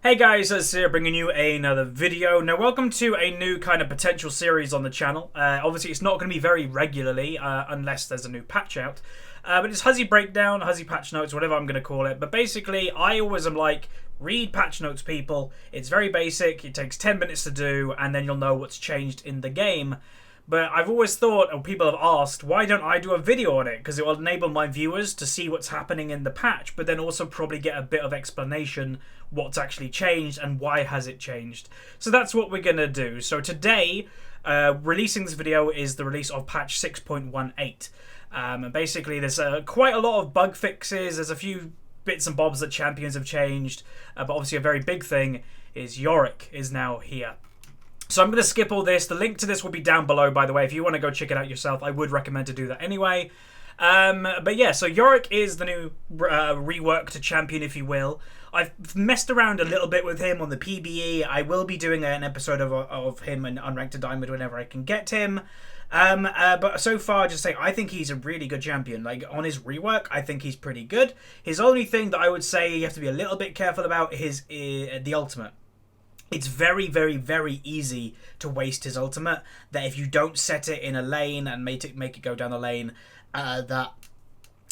Hey guys, it's here bringing you another video. Now welcome to a new kind of potential series on the channel. Obviously it's not going to be very regularly unless there's a new patch out. But it's Huzzy Breakdown, Huzzy Patch Notes, whatever I'm going to call it. But basically I always am like, read patch notes people. It's very basic, it takes 10 minutes to do and then you'll know what's changed in the game. But I've always thought, or people have asked, why don't I do a video on it? Because it will enable my viewers to see what's happening in the patch, but then also probably get a bit of explanation what's actually changed and why has it changed. So that's what we're going to do. So today, releasing this video is the release of patch 6.18. And basically there's quite a lot of bug fixes, there's a few bits and bobs that champions have changed, but obviously a very big thing is Yorick is now here. So I'm going to skip all this. The link to this will be down below, by the way. If you want to go check it out yourself, I would recommend to do that anyway. But yeah, so Yorick is the new reworked champion, if you will. I've messed around a little bit with him on the PBE. I will be doing an episode of him in Unranked to Diamond whenever I can get him. But so far, just say I think he's a really good champion. Like, on his rework, I think he's pretty good. His only thing that I would say you have to be a little bit careful about is the ultimate. It's very, very, very easy to waste his ultimate. That if you don't set it in a lane and make it go down the lane that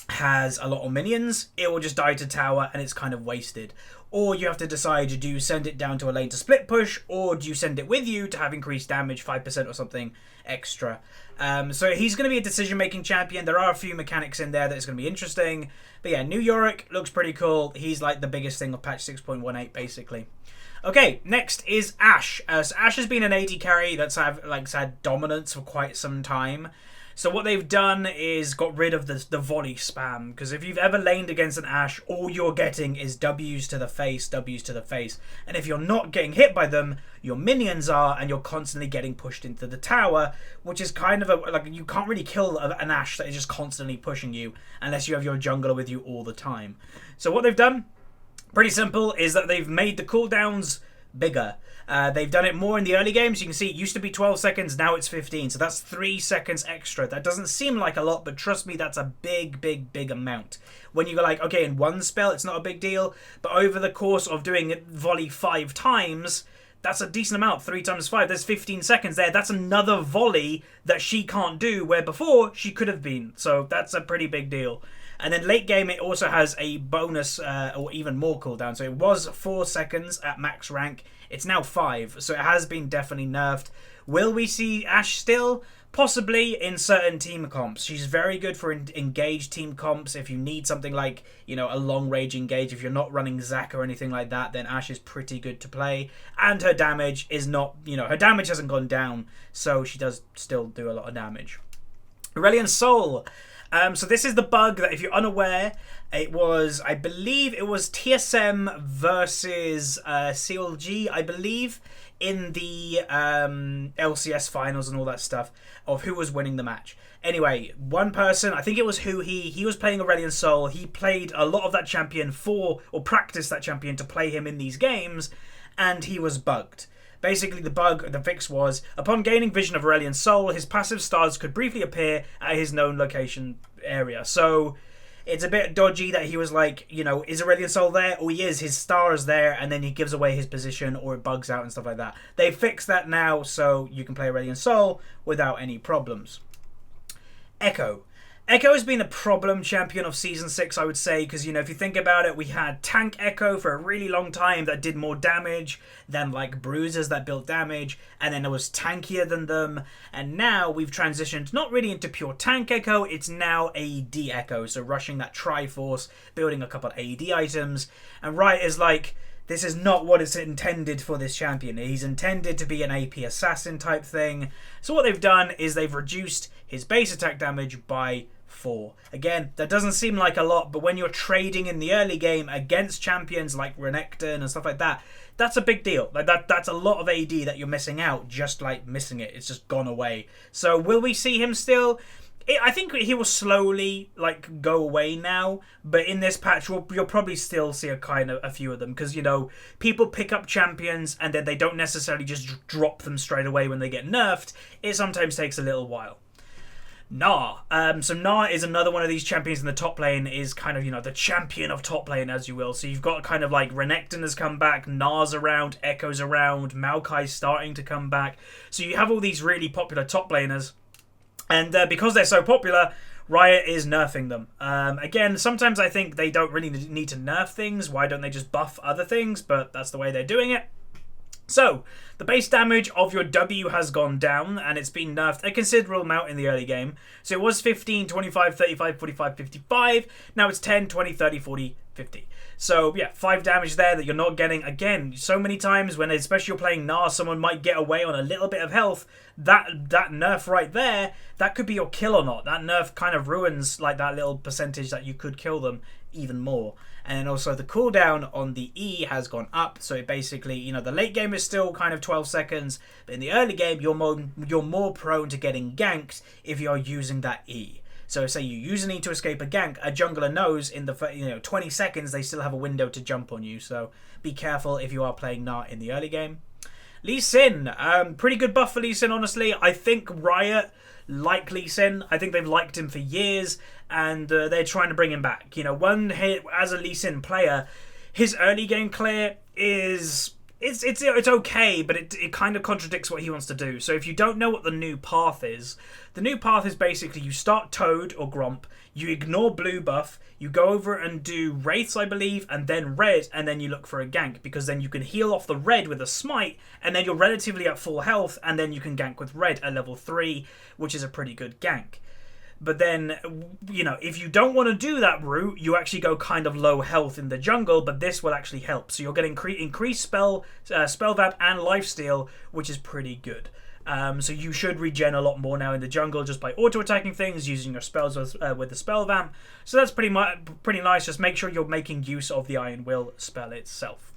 has a lot of minions, it will just die to tower and it's kind of wasted. Or you have to decide, do you send it down to a lane to split push, or do you send it with you to have increased damage, 5% or something extra. So he's going to be a decision-making champion. There are a few mechanics in there that is going to be interesting. But yeah, new Yorick looks pretty cool. He's like the biggest thing of patch 6.18 basically. Okay, next is Ashe. So Ashe has been an AD carry that's had dominance for quite some time. So what they've done is got rid of the volley spam. Because if you've ever laned against an Ashe, all you're getting is W's to the face, W's to the face. And if you're not getting hit by them, your minions are, and you're constantly getting pushed into the tower, which is kind of like, you can't really kill an Ashe that is just constantly pushing you unless you have your jungler with you all the time. So what they've done, pretty simple, is that they've made the cooldowns bigger. They've done it more in the early games. You can see it used to be 12 seconds, now it's 15. So that's 3 seconds extra. That doesn't seem like a lot, but trust me, that's a big, big, big amount. When you go like, okay, in one spell, it's not a big deal. But over the course of doing volley 5 times, that's a decent amount. 3 times 5, there's 15 seconds there. That's another volley that she can't do, where before she could have been. So that's a pretty big deal. And then late game, it also has a bonus or even more cooldown. So it was 4 seconds at max rank. It's now 5. So it has been definitely nerfed. Will we see Ashe still? Possibly in certain team comps. She's very good for engaged team comps. If you need something like, you know, a long range engage, if you're not running Zac or anything like that, then Ashe is pretty good to play. And her damage is not, you know, her damage hasn't gone down. So she does still do a lot of damage. Aurelion Sol. So this is the bug that, if you're unaware, it was, I believe it was TSM versus CLG, I believe, in the LCS finals and all that stuff, of who was winning the match. Anyway, one person, I think it was he was playing Aurelion Sol. He played a lot of that champion or practiced that champion to play him in these games, and he was bugged. Basically, the fix was, upon gaining vision of Aurelion Sol, his passive stars could briefly appear at his known location area. So it's a bit dodgy that he was like, you know, is Aurelion Sol there? Oh, he is. His star is there, and then he gives away his position, or it bugs out and stuff like that. They fixed that now, so you can play Aurelion Sol without any problems. Echo. Echo has been a problem champion of Season 6, I would say, because, you know, if you think about it, we had Tank Echo for a really long time that did more damage than, like, Bruisers that built damage, and then it was tankier than them, and now we've transitioned not really into pure Tank Echo, it's now AD Echo, so rushing that Triforce, building a couple of AD items, and Riot is like, this is not what it's intended for this champion. He's intended to be an AP assassin type thing. So what they've done is they've reduced his base attack damage by 4. Again, that doesn't seem like a lot, but when you're trading in the early game against champions like Renekton and stuff like that, that's a big deal. Like that's a lot of AD that you're missing out, just like missing it. It's just gone away. So will we see him still? I think he will slowly like go away now, but in this patch you'll probably still see a few of them, because, you know, people pick up champions and then they don't necessarily just drop them straight away when they get nerfed. It sometimes takes a little while. Gnar. So Gnar is another one of these champions in the top lane, is kind of, you know, the champion of top lane, as you will. So you've got kind of like Renekton has come back, Gnar's around, Echo's around, Maokai's starting to come back. So you have all these really popular top laners. And because they're so popular, Riot is nerfing them. Again, sometimes I think they don't really need to nerf things. Why don't they just buff other things? But that's the way they're doing it. So, the base damage of your W has gone down, and it's been nerfed a considerable amount in the early game. So it was 15, 25, 35, 45, 55. Now it's 10, 20, 30, 40, 50. So, yeah, 5 damage there that you're not getting. Again, so many times when, especially you're playing Gnar, someone might get away on a little bit of health. That nerf right there, that could be your kill or not. That nerf kind of ruins like that little percentage that you could kill them even more. And then also the cooldown on the E has gone up. So it basically, you know, the late game is still kind of 12 seconds. But in the early game, you're more prone to getting ganked if you're using that E. So say you use an E to escape a gank, a jungler knows in the 20 seconds they still have a window to jump on you. So be careful if you are playing Gnar in the early game. Lee Sin, pretty good buff for Lee Sin, honestly. I think Riot like Lee Sin. I think they've liked him for years, and they're trying to bring him back. You know, one hit as a Lee Sin player, his early game clear is it's okay, but it kind of contradicts what he wants to do. So if you don't know what the new path is, the new path is basically you start Toad or Gromp, you ignore blue buff, you go over and do Wraiths, I believe, and then red, and then you look for a gank, because then you can heal off the red with a smite, and then you're relatively at full health, and then you can gank with red at level 3, which is a pretty good gank. But then, you know, if you don't want to do that route, you actually go kind of low health in the jungle, but this will actually help. So you're getting increased spell vamp and lifesteal, which is pretty good. So you should regen a lot more now in the jungle just by auto-attacking things, using your spells with the spell vamp. So that's pretty nice. Just make sure you're making use of the Iron Will spell itself.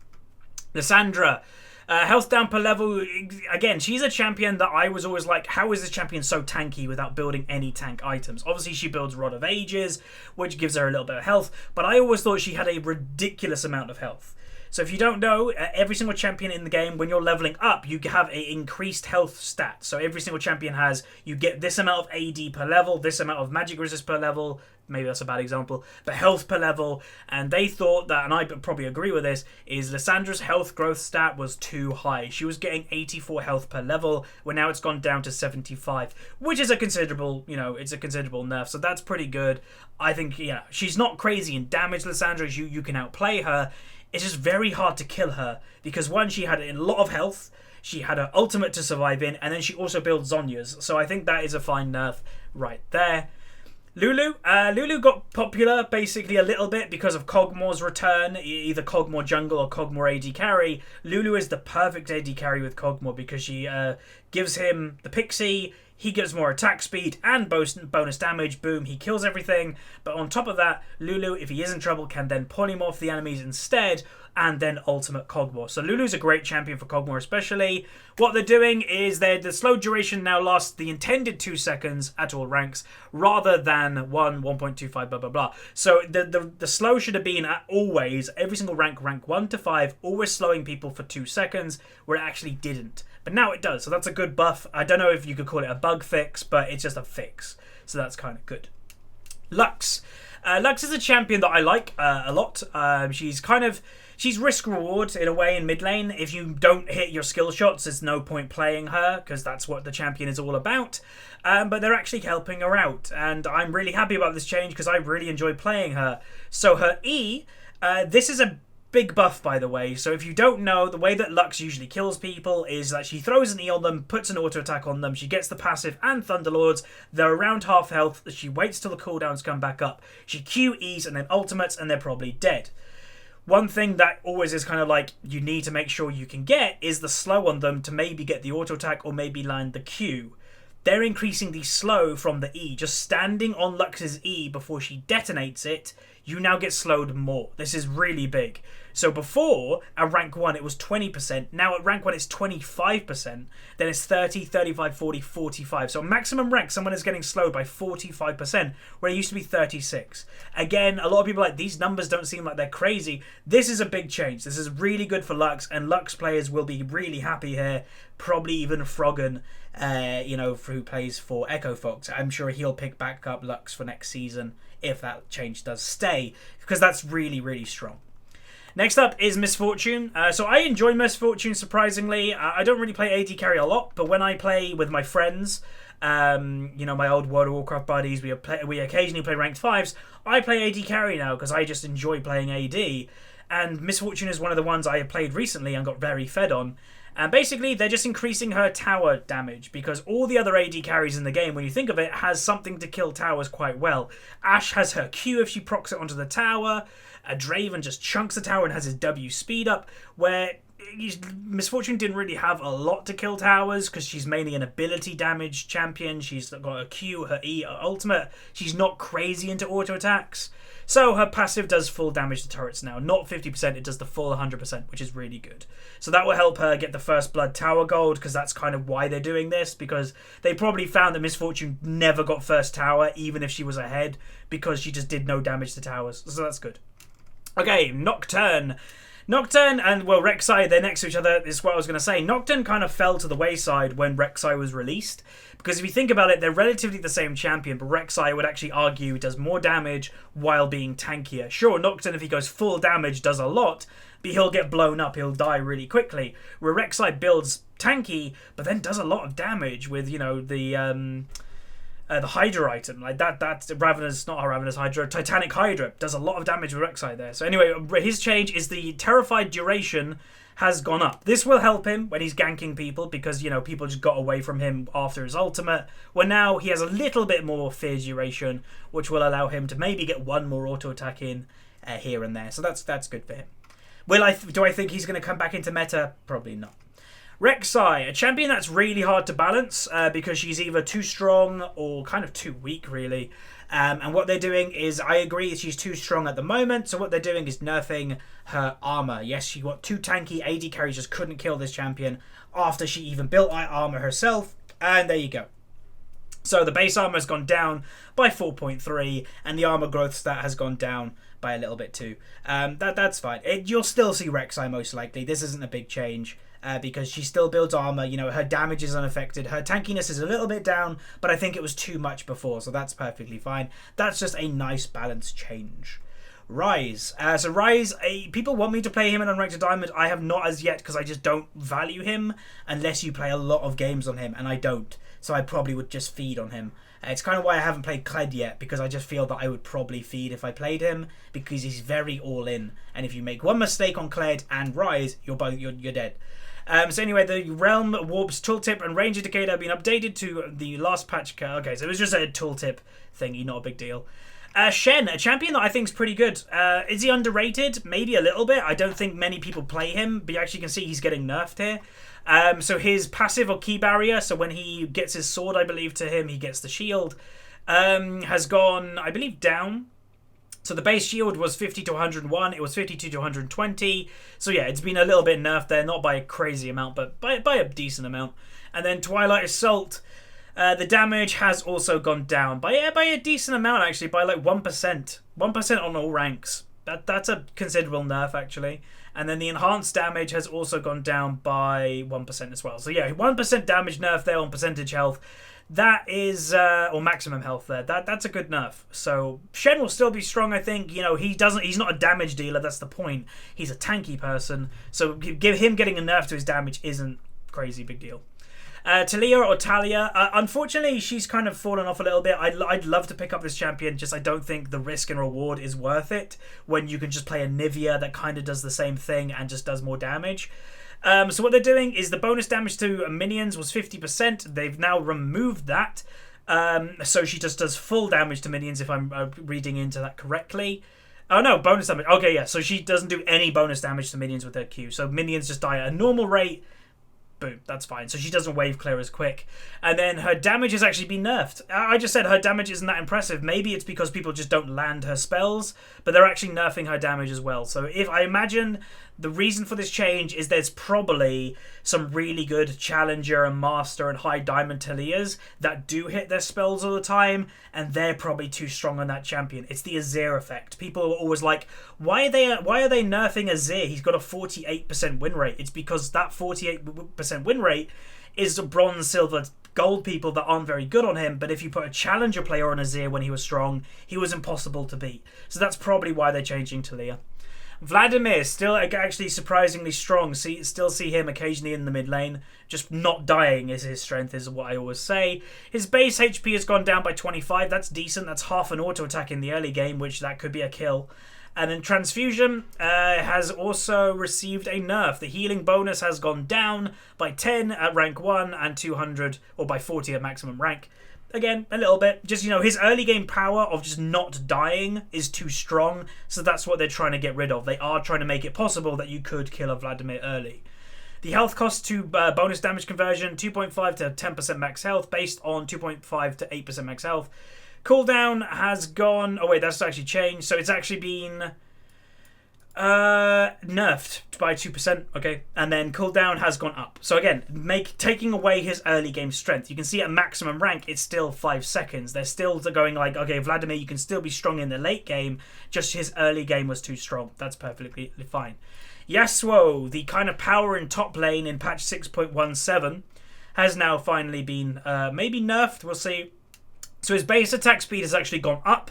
The Sandra. Health down per level, again, she's a champion that I was always like, how is this champion so tanky without building any tank items? Obviously, she builds Rod of Ages, which gives her a little bit of health, but I always thought she had a ridiculous amount of health. So if you don't know, every single champion in the game, when you're leveling up, you have an increased health stat. So every single champion has, you get this amount of AD per level, this amount of magic resist per level, maybe that's a bad example, but health per level. And they thought that, and I probably agree with this, is Lissandra's health growth stat was too high. She was getting 84 health per level, where now it's gone down to 75, which is a considerable, you know, it's a considerable nerf. So that's pretty good. I think, yeah, she's not crazy in damage, Lissandra. You can outplay her. It's just very hard to kill her, because one, she had a lot of health, she had her ultimate to survive in, and then she also builds Zhonya's. So I think that is a fine nerf right there. Lulu. Lulu got popular basically a little bit because of Kog'Maw's return, either Kog'Maw jungle or Kog'Maw AD carry. Lulu is the perfect AD carry with Kog'Maw because she gives him the Pixie, he gets more attack speed and bonus damage. Boom, he kills everything. But on top of that, Lulu, if he is in trouble, can then polymorph the enemies instead, and then ultimate Kog'Maw. So Lulu's a great champion for Kog'Maw especially. What they're doing is the slow duration now lasts the intended 2 seconds at all ranks, rather than 1.25, blah, blah, blah. So the slow should have been at always, every single rank 1 to 5, always slowing people for 2 seconds, where it actually didn't. But now it does, so that's a good buff. I don't know if you could call it a bug fix, but it's just a fix. So that's kind of good. Lux. Lux is a champion that I like a lot. She's risk-reward in a way in mid lane. If you don't hit your skill shots, there's no point playing her, because that's what the champion is all about. But they're actually helping her out, and I'm really happy about this change because I really enjoy playing her. So her E, this is a big buff, by the way. So if you don't know, the way that Lux usually kills people is that she throws an E on them, puts an auto attack on them, she gets the passive and Thunderlords, they're around half health, she waits till the cooldowns come back up, she QEs and then ultimates, and they're probably dead. One thing that always is kind of like you need to make sure you can get is the slow on them to maybe get the auto attack or maybe land the Q. They're increasing the slow from the E. Just standing on Lux's E before she detonates it, you now get slowed more. This is really big. So before, at rank 1, it was 20%. Now at rank 1, it's 25%. Then it's 30, 35, 40, 45. So maximum rank, someone is getting slowed by 45%, where it used to be 36. Again, a lot of people are like, these numbers don't seem like they're crazy. This is a big change. This is really good for Lux, and Lux players will be really happy here. Probably even Froggen. who plays for Echo Fox. I'm sure he'll pick back up Lux for next season if that change does stay, because that's really, really strong. Next up is Misfortune. So I enjoy Misfortune, surprisingly. I don't really play AD carry a lot, but when I play with my friends, my old World of Warcraft buddies, we occasionally play ranked 5s. I play AD carry now because I just enjoy playing AD. And Misfortune is one of the ones I have played recently and got very fed on. And basically, they're just increasing her tower damage, because all the other AD carries in the game, when you think of it, has something to kill towers quite well. Ashe has her Q if she procs it onto the tower. Draven just chunks the tower and has his W speed up, where Misfortune didn't really have a lot to kill towers because she's mainly an ability damage champion. She's got her Q, her E, her ultimate. She's not crazy into auto attacks. So her passive does full damage to turrets now. Not 50%, it does the full 100%, which is really good. So that will help her get the first blood tower gold, because that's kind of why they're doing this, because they probably found that Misfortune never got first tower, even if she was ahead, because she just did no damage to towers. So that's good. Okay, Nocturne. Nocturne and, Rek'Sai, they're next to each other. This is what I was going to say. Nocturne kind of fell to the wayside when Rek'Sai was released, because if you think about it, they're relatively the same champion, but Rek'Sai would actually argue does more damage while being tankier. Sure, Nocturne, if he goes full damage, does a lot, but he'll get blown up, he'll die really quickly. Where Rek'Sai builds tanky, but then does a lot of damage with, the Hydra item, like that's Ravenous, not Ravenous Hydra, Titanic Hydra, does a lot of damage with Rek'Sai there. So anyway, his change is the Terrified duration has gone up. This will help him when he's ganking people, because, people just got away from him after his ultimate. Well, now he has a little bit more fear duration, which will allow him to maybe get one more auto attack in here and there. So that's good for him. Do I think he's going to come back into meta? Probably not. Rek'Sai, a champion that's really hard to balance because she's either too strong or kind of too weak, really. And what they're doing is, I agree, she's too strong at the moment, so what they're doing is nerfing her armor. Yes, she got too tanky. AD carries just couldn't kill this champion after she even built armor herself, and there you go. So the base armor has gone down by 4.3, and the armor growth stat has gone down by a little bit too. That's fine. You'll still see Rek'Sai most likely. This isn't a big change. Because she still builds armor, her damage is unaffected, her tankiness is a little bit down, but I think it was too much before, so that's perfectly fine. That's just a nice balance change. Ryze. So Ryze, people want me to play him in Unranked Diamond. I have not as yet, because I just don't value him unless you play a lot of games on him, and I don't. So I probably would just feed on him. It's kind of why I haven't played Kled yet, because I just feel that I would probably feed if I played him, because he's very all-in. And if you make one mistake on Kled and Ryze, you're dead. So anyway, the Realm Warps tooltip and Ranger Decay have been updated to the last patch. Okay, so it was just a tooltip thingy, not a big deal. Shen, a champion that I think is pretty good. Is he underrated? Maybe a little bit. I don't think many people play him, but you actually can see he's getting nerfed here. So his passive or key barrier, so when he gets his sword, I believe, to him, he gets the shield, has gone, I believe, down. So the base shield was 50 to 101. It was 52 to 120. So yeah, it's been a little bit nerfed there. Not by a crazy amount, but by a decent amount. And then Twilight Assault, the damage has also gone down. By a decent amount, actually. By like 1%. 1% on all ranks. That's a considerable nerf, actually. And then the enhanced damage has also gone down by 1% as well. So yeah, 1% damage nerf there on percentage health. That is, or maximum health there. That's a good nerf. So Shen will still be strong, I think. He's not a damage dealer. That's the point. He's a tanky person. So give him getting a nerf to his damage isn't crazy big deal. Taliah or Taliah, unfortunately, she's kind of fallen off a little bit. I'd love to pick up this champion, just I don't think the risk and reward is worth it when you can just play a Nivea that kind of does the same thing and just does more damage. So what they're doing is the bonus damage to minions was 50%. They've now removed that. So she just does full damage to minions, if I'm reading into that correctly. Oh no, bonus damage. Okay, yeah, so she doesn't do any bonus damage to minions with her Q. So minions just die at a normal rate. Boom, that's fine. So she doesn't wave clear as quick. And then her damage has actually been nerfed. I just said her damage isn't that impressive. Maybe it's because people just don't land her spells, but they're actually nerfing her damage as well. So if I imagine the reason for this change is there's probably some really good Challenger and Master and High Diamond Taliahs that do hit their spells all the time, and they're probably too strong on that champion. It's the Azir effect. People are always like, why are they nerfing Azir? He's got a 48% win rate. It's because that 48% win rate is a bronze, silver, gold people that aren't very good on him, but if you put a challenger player on Azir when he was strong, he was impossible to beat. So that's probably why they're changing Taliah. Vladimir, still actually surprisingly strong. Still see him occasionally in the mid lane. Just not dying is his strength, is what I always say. His base HP has gone down by 25. That's decent. That's half an auto attack in the early game, which that could be a kill. And then Transfusion has also received a nerf. The healing bonus has gone down by 10 at rank 1 and 200, or by 40 at maximum rank. Again, a little bit. Just, his early game power of just not dying is too strong, so that's what they're trying to get rid of. They are trying to make it possible that you could kill a Vladimir early. The health cost to bonus damage conversion, 2.5 to 10% max health, based on 2.5 to 8% max health. Cooldown has gone... Oh, wait, that's actually changed. So it's actually been nerfed by 2%, okay? And then cooldown has gone up. So again, taking away his early game strength. You can see at maximum rank, it's still 5 seconds. They're still going like, okay, Vladimir, you can still be strong in the late game. Just his early game was too strong. That's perfectly fine. Yasuo, the kind of power in top lane in patch 6.17, has now finally been maybe nerfed. We'll see. So his base attack speed has actually gone up.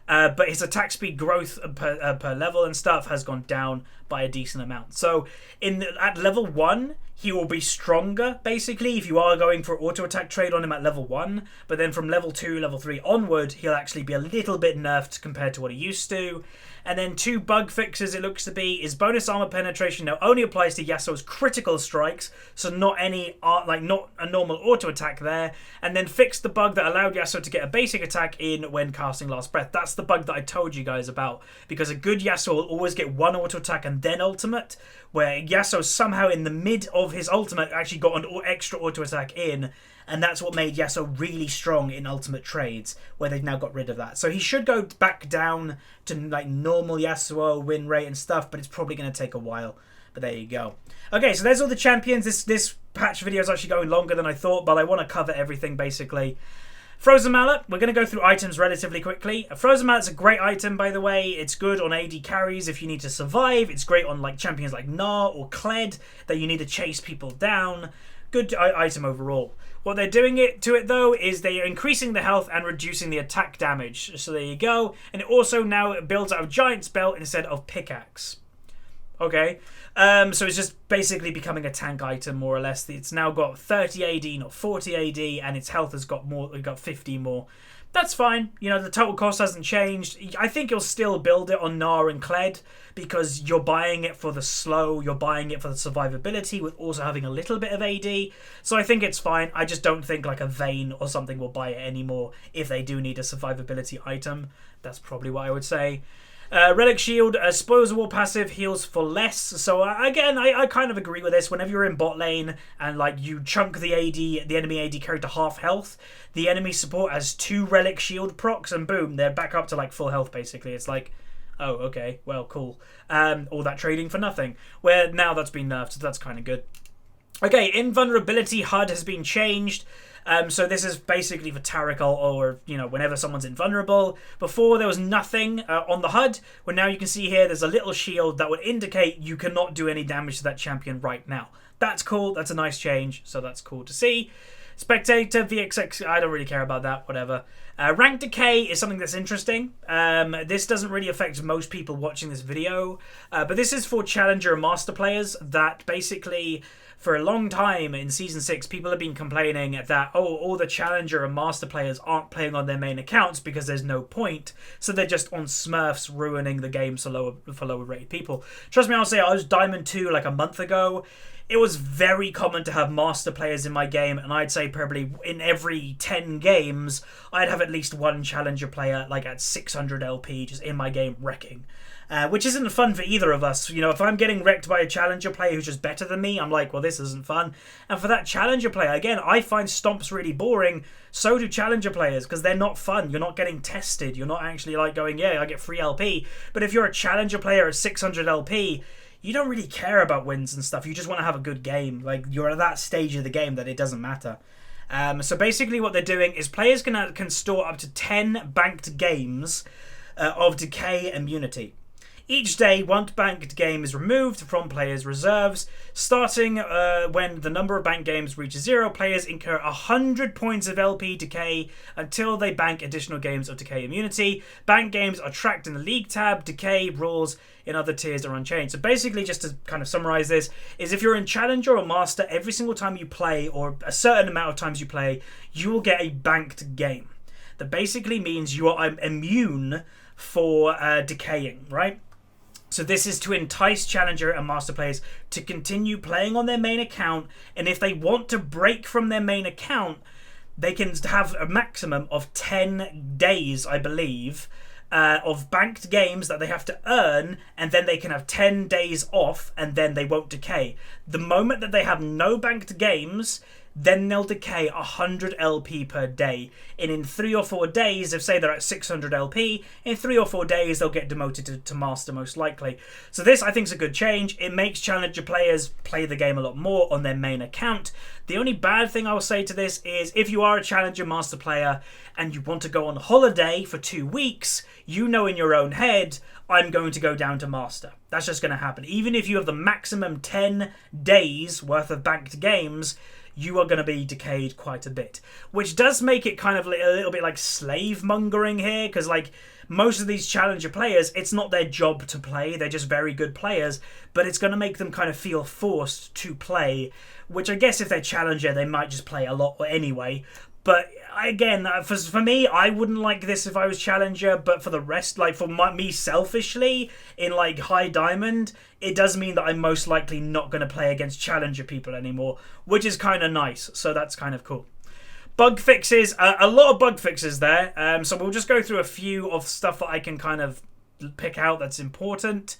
But his attack speed growth per level and stuff has gone down by a decent amount. So at level 1, he will be stronger, basically, if you are going for auto attack trade on him at level 1. But then from level 2, level 3 onward, he'll actually be a little bit nerfed compared to what he used to. And then 2 bug fixes, it looks to be, is bonus armor penetration now only applies to Yasuo's critical strikes, so not a normal auto attack there. And then fixed the bug that allowed Yasuo to get a basic attack in when casting Last Breath. That's the bug that I told you guys about, because a good Yasuo will always get one auto attack and then ultimate, where Yasuo somehow in the mid of his ultimate actually got an extra auto attack in. And that's what made Yasuo really strong in ultimate trades, where they've now got rid of that. So he should go back down to like normal Yasuo win rate and stuff, but it's probably going to take a while. But there you go. Okay, so there's all the champions. This patch video is actually going longer than I thought, but I want to cover everything basically. Frozen Mallet, we're going to go through items relatively quickly. A Frozen Mallet's a great item, by the way. It's good on AD carries if you need to survive. It's great on like champions like Gnar or Kled that you need to chase people down. Good item overall. What they're doing to it though is they are increasing the health and reducing the attack damage. So there you go. And it also now builds out of Giant's Belt instead of Pickaxe. Okay. So it's just basically becoming a tank item more or less. It's now got 30 AD, not 40 AD, and its health has got 50 more. That's fine. The total cost hasn't changed. I think you'll still build it on Gnar and Kled because you're buying it for the slow, you're buying it for the survivability with also having a little bit of AD. So I think it's fine. I just don't think like a Vayne or something will buy it anymore if they do need a survivability item. That's probably what I would say. Relic Shield, disposable passive, heals for less. So again, I kind of agree with this. Whenever you're in bot lane and like you chunk the enemy AD carry to half health, the enemy support has 2 Relic Shield procs, and boom, they're back up to like full health basically. It's like, oh, okay, well, cool. All that trading for nothing. Where now that's been nerfed, so that's kind of good. Okay, Invulnerability HUD has been changed. So this is basically for Tarical or, whenever someone's invulnerable. Before there was nothing on the HUD, where now you can see here there's a little shield that would indicate you cannot do any damage to that champion right now. That's cool. That's a nice change. So that's cool to see. Spectator, VXX, I don't really care about that, whatever. Rank Decay is something that's interesting. This doesn't really affect most people watching this video, but this is for Challenger and Master players that basically... For a long time in Season 6, people have been complaining that, all the Challenger and Master players aren't playing on their main accounts because there's no point. So they're just on Smurfs ruining the game for lower rated people. Trust me, I'll say I was Diamond 2 like a month ago. It was very common to have Master players in my game, and I'd say probably in every 10 games, I'd have at least one Challenger player like at 600 LP just in my game wrecking. Which isn't fun for either of us. If I'm getting wrecked by a Challenger player who's just better than me, I'm like, well, this isn't fun. And for that Challenger player, again, I find Stomps really boring. So do Challenger players, because they're not fun. You're not getting tested. You're not actually like going, yeah, I get free LP. But if you're a Challenger player at 600 LP, you don't really care about wins and stuff. You just want to have a good game. Like, you're at that stage of the game that it doesn't matter. So basically what they're doing is players can store up to 10 banked games of Decay immunity. Each day, one banked game is removed from players' reserves. Starting when the number of banked games reaches 0, players incur 100 points of LP Decay until they bank additional games of Decay immunity. Banked games are tracked in the League tab. Decay rules in other tiers are unchanged. So basically, just to kind of summarize this, is if you're in Challenger or Master, every single time you play, or a certain amount of times you play, you will get a banked game. That basically means you are immune for decaying, right? So this is to entice Challenger and Master players to continue playing on their main account, and if they want to break from their main account, they can have a maximum of 10 days, I believe, of banked games that they have to earn, and then they can have 10 days off, and then they won't decay. The moment that they have no banked games, then they'll decay 100 LP per day. And in 3 or 4 days, if say they're at 600 LP, in 3 or 4 days they'll get demoted to Master most likely. So this I think is a good change. It makes Challenger players play the game a lot more on their main account. The only bad thing I will say to this is if you are a Challenger Master player and you want to go on holiday for 2 weeks, you know in your own head, I'm going to go down to Master. That's just going to happen. Even if you have the maximum 10 days worth of banked games, you are going to be decayed quite a bit. Which does make it kind of a little bit like slave mongering here, because like most of these Challenger players, it's not their job to play, they're just very good players, but it's going to make them kind of feel forced to play, which I guess if they're Challenger, they might just play a lot anyway. But again, for me, I wouldn't like this if I was Challenger, but for the rest, like for me selfishly, in like High Diamond, it does mean that I'm most likely not going to play against Challenger people anymore, which is kind of nice, so that's kind of cool. Bug fixes, a lot of bug fixes there, so we'll just go through a few of stuff that I can kind of pick out that's important.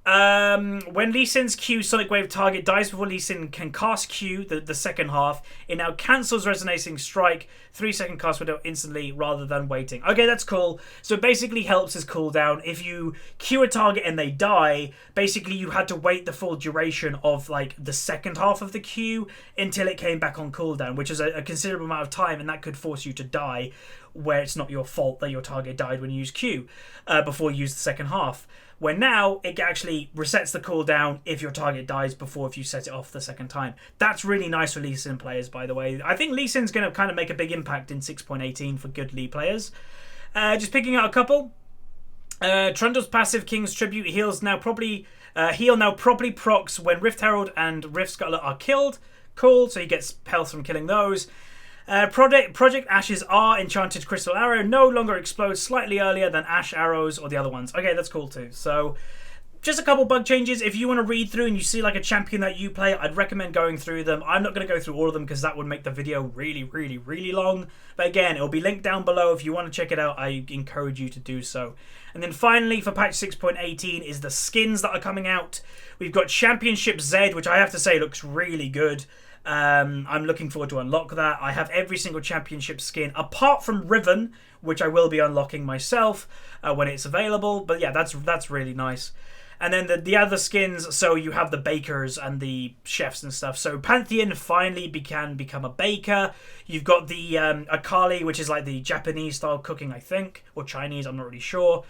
When Lee Sin's Q Sonic Wave target dies before Lee Sin can cast Q, the second half, it now cancels Resonating Strike, 3-second cast window instantly rather than waiting. Okay, that's cool. So it basically helps his cooldown. If you Q a target and they die, basically you had to wait the full duration of like the second half of the Q until it came back on cooldown, which is a considerable amount of time, and that could force you to die where it's not your fault that your target died when you use Q before you use the second half. Where now, it actually resets the cooldown if your target dies before if you set it off the second time. That's really nice for Lee Sin players, by the way. I think Lee Sin's going to kind of make a big impact in 6.18 for good Lee players. Just picking out a couple. Trundle's passive King's Tribute heal now properly procs when Rift Herald and Rift Scuttler are killed. Cool, so he gets health from killing those. Project Ashe's Enchanted Crystal Arrow no longer explodes slightly earlier than Ashe arrows or the other ones. Okay, that's cool too. So, just a couple bug changes. If you want to read through and you see like a champion that you play, I'd recommend going through them. I'm not going to go through all of them because that would make the video really, really, really long. But again, it'll be linked down below. If you want to check it out, I encourage you to do so. And then finally, for patch 6.18 is the skins that are coming out. We've got Championship Z, which I have to say looks really good. I'm looking forward to unlock that. I have every single championship skin apart from Riven, which I will be unlocking myself when it's available. But yeah, that's really nice. And then the other skins, so you have the bakers and the chefs and stuff. So Pantheon finally can become a baker. You've got the Akali, which is like the Japanese style cooking, I think, or Chinese, I'm not really sure.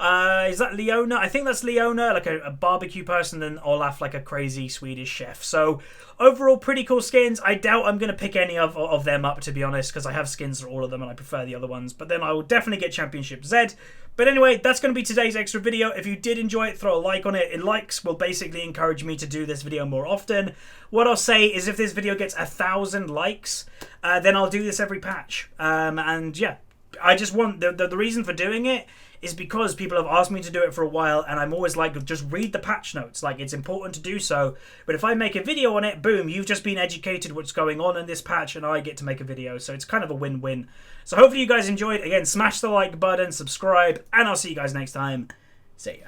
Is that Leona? I think that's Leona, like a barbecue person, and Olaf, like a crazy Swedish chef. So overall, pretty cool skins. I doubt I'm going to pick any of them up, to be honest, because I have skins for all of them and I prefer the other ones. But then I will definitely get Championship Z. But anyway, that's going to be today's extra video. If you did enjoy it, throw a like on it. Likes will basically encourage me to do this video more often. What I'll say is if this video gets 1,000 likes, then I'll do this every patch. And yeah, I just want... The reason for doing it is because people have asked me to do it for a while, and I'm always like, just read the patch notes. Like, it's important to do so. But if I make a video on it, boom, you've just been educated what's going on in this patch, and I get to make a video. So it's kind of a win-win. So hopefully you guys enjoyed. Again, smash the like button, subscribe, and I'll see you guys next time. See ya.